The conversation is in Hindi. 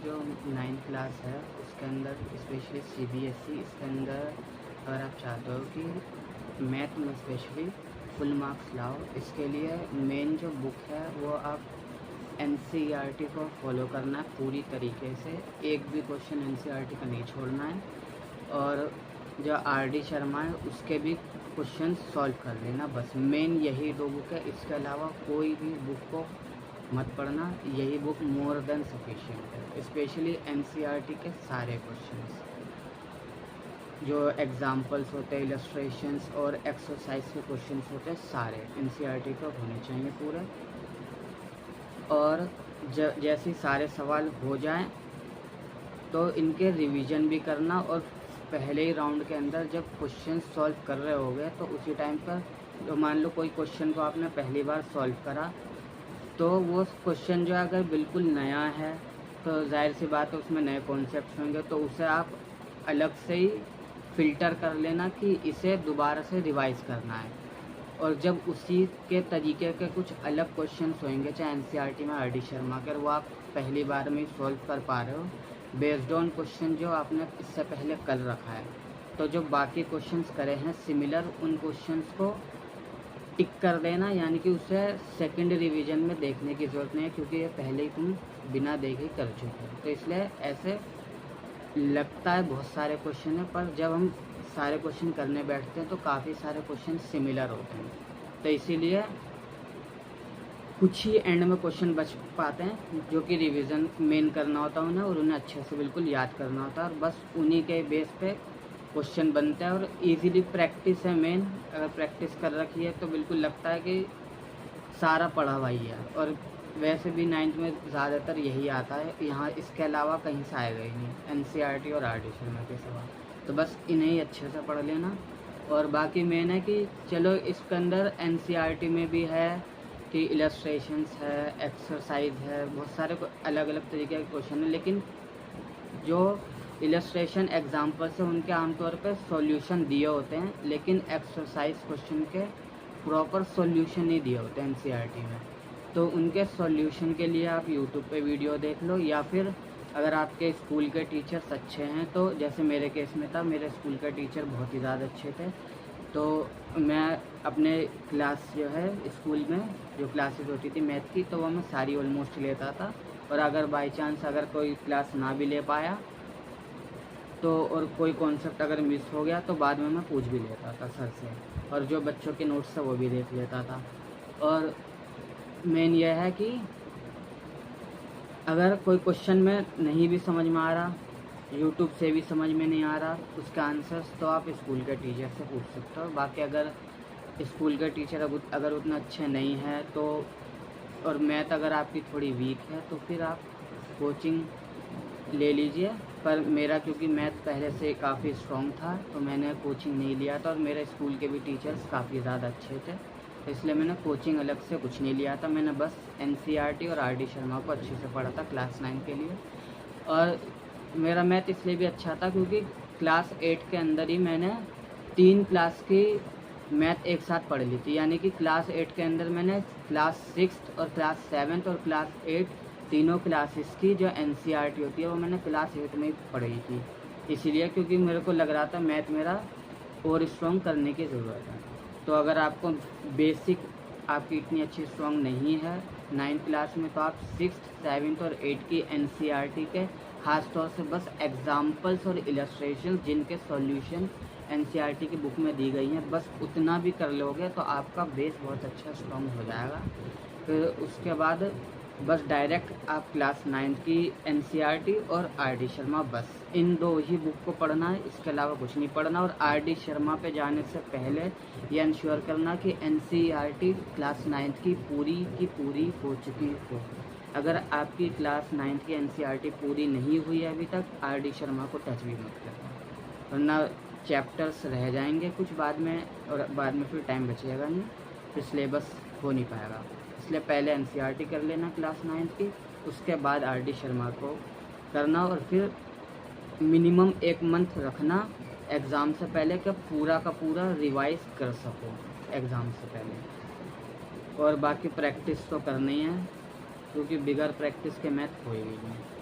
जो 9th क्लास है उसके अंदर स्पेशली सीबीएसई, इसके अंदर अगर आप चाहते हो कि मैथ में स्पेशली फुल मार्क्स लाओ, इसके लिए मेन जो बुक है वो आप एनसीईआरटी को फॉलो करना है पूरी तरीके से। एक भी क्वेश्चन एनसीईआरटी का नहीं छोड़ना है। और जो आरडी शर्मा है उसके भी क्वेश्चन सॉल्व कर लेना, बस मेन यही दो बुक है। इसके अलावा कोई भी बुक को मत पढ़ना, यही बुक मोर देन सफिशिएंट है। स्पेशली एनसीईआरटी के सारे क्वेश्चंस जो एग्जाम्पल्स होते हैं, इलस्ट्रेशंस और एक्सरसाइज के क्वेश्चंस होते हैं, सारे एनसीईआरटी के होने चाहिए पूरे। और जैसे ही सारे सवाल हो जाएं तो इनके रिवीजन भी करना, और पहले ही राउंड के अंदर जब क्वेश्चन सॉल्व कर रहे होगे तो उसी टाइम पर तो मान लो कोई क्वेश्चन को आपने पहली बार सॉल्व करा, तो वो क्वेश्चन जो अगर बिल्कुल नया है तो जाहिर सी बात है उसमें नए कॉन्सेप्ट्स होंगे, तो उसे आप अलग से ही फ़िल्टर कर लेना कि इसे दोबारा से रिवाइज़ करना है। और जब उसी के तरीके के कुछ अलग क्वेश्चंस होंगे, चाहे एनसीईआरटी में आरडी शर्मा के, वो आप पहली बार में ही सॉल्व कर पा रहे हो बेस्ड ऑन क्वेश्चन जो आपने इससे पहले कर रखा है, तो जो बाकी क्वेश्चंस करे हैं सिमिलर, उन क्वेश्चंस को टिक कर देना, यानी कि उसे सेकंड रिवीजन में देखने की ज़रूरत नहीं है, क्योंकि ये पहले ही तुम बिना देखे कर चुके हो। तो इसलिए ऐसे लगता है बहुत सारे क्वेश्चन है, पर जब हम सारे क्वेश्चन करने बैठते हैं तो काफ़ी सारे क्वेश्चन सिमिलर होते हैं, तो इसीलिए कुछ ही एंड में क्वेश्चन बच पाते हैं जो कि रिवीजन मेन करना होता है उन्हें, और उन्हें अच्छे से बिल्कुल याद करना होता है, और बस उन्हीं के बेस पे क्वेश्चन बनता है। और इजीली प्रैक्टिस है मेन, अगर प्रैक्टिस कर रखी है तो बिल्कुल लगता है कि सारा पढ़ा हुआ ही है। और वैसे भी 9th में ज़्यादातर यही आता है, यहाँ इसके अलावा कहीं से आएगा ही नहीं, एनसीईआरटी और आरडी शर्मा के सवाल, तो बस इन्हें ही अच्छे से पढ़ लेना। और बाकी मेन है कि चलो इसके अंदर एनसीईआरटी में भी है कि इलस्ट्रेशंस है, एक्सरसाइज है, बहुत सारे अलग अलग तरीके के क्वेश्चन हैं, लेकिन जो इलस्ट्रेशन एग्जाम्पल्स हैं उनके आमतौर पर सॉल्यूशन दिए होते हैं, लेकिन एक्सरसाइज क्वेश्चन के प्रॉपर सॉल्यूशन नहीं दिए होते एनसीईआरटी में। तो उनके सॉल्यूशन के लिए आप यूट्यूब पे वीडियो देख लो, या फिर अगर आपके स्कूल के टीचर्स अच्छे हैं, तो जैसे मेरे केस में था, मेरे स्कूल के टीचर बहुत ही ज़्यादा अच्छे थे, तो मैं अपने क्लास जो है स्कूल में जो क्लासेस होती थी मैथ की, तो वो मैं सारी ऑलमोस्ट लेता था। और अगर बाई चांस अगर कोई क्लास ना भी ले पाया तो, और कोई कॉन्सेप्ट अगर मिस हो गया तो बाद में मैं पूछ भी लेता था सर से, और जो बच्चों के नोट्स थे वो भी देख लेता था। और मेन यह है कि अगर कोई क्वेश्चन में नहीं भी समझ में आ रहा, यूट्यूब से भी समझ में नहीं आ रहा उसका आंसर्स, तो आप स्कूल के टीचर से पूछ सकते हो। बाकी अगर स्कूल के टीचर अगर उतना अच्छे नहीं हैं तो, और मैथ अगर आपकी थोड़ी वीक है, तो फिर आप कोचिंग ले लीजिए। पर मेरा क्योंकि मैथ पहले से काफ़ी स्ट्रॉन्ग था तो मैंने कोचिंग नहीं लिया था, और मेरे स्कूल के भी टीचर्स काफ़ी ज़्यादा अच्छे थे, तो इसलिए मैंने कोचिंग अलग से कुछ नहीं लिया था। मैंने बस एनसीईआरटी और आरडी शर्मा को अच्छे से पढ़ा था क्लास 9 के लिए। और मेरा मैथ इसलिए भी अच्छा था क्योंकि क्लास 8 के अंदर ही मैंने 3 क्लास की मैथ एक साथ पढ़ ली थी, यानी कि क्लास 8 के अंदर मैंने क्लास 6 और क्लास 7 और क्लास 8 तीनों क्लासेस की जो एनसीईआरटी होती है वो मैंने क्लास 8 में ही पढ़ी थी। इसीलिए क्योंकि मेरे को लग रहा था मैथ मेरा और स्ट्रॉन्ग करने की ज़रूरत है। तो अगर आपको बेसिक आपकी इतनी अच्छी स्ट्रॉन्ग नहीं है 9th क्लास में, तो आप 6th, 7th और 8th की एनसीईआरटी के ख़ास तौर से बस एग्जाम्पल्स और इलस्ट्रेशन जिनके सॉल्यूशन एनसीईआरटी की बुक में दी गई हैं, बस उतना भी कर लोगे तो आपका बेस बहुत अच्छा स्ट्रॉन्ग हो जाएगा। फिर उसके बाद बस डायरेक्ट आप क्लास 9 की एनसीईआरटी और आरडी शर्मा, बस इन दो ही बुक को पढ़ना है, इसके अलावा कुछ नहीं पढ़ना। और आरडी शर्मा पे जाने से पहले ये इंश्योर करना कि एनसीईआरटी क्लास 9 की पूरी हो चुकी हो। अगर आपकी क्लास 9 की एनसीईआरटी पूरी नहीं हुई है अभी तक, आरडी शर्मा को टच भी मत करना, वरना चैप्टर्स रह जाएंगे कुछ बाद में, और बाद में फिर टाइम बचेगा नहीं, फिर सिलेबस हो नहीं पाएगा। इसलिए पहले एनसीईआरटी कर लेना क्लास 9 की, उसके बाद आरडी शर्मा को करना, और फिर मिनिमम 1 मंथ रखना एग्ज़ाम से पहले कि पूरा का पूरा रिवाइज कर सको एग्ज़ाम से पहले। और बाकी प्रैक्टिस तो करनी है, क्योंकि बिगर प्रैक्टिस के मैथ होएगी नहीं।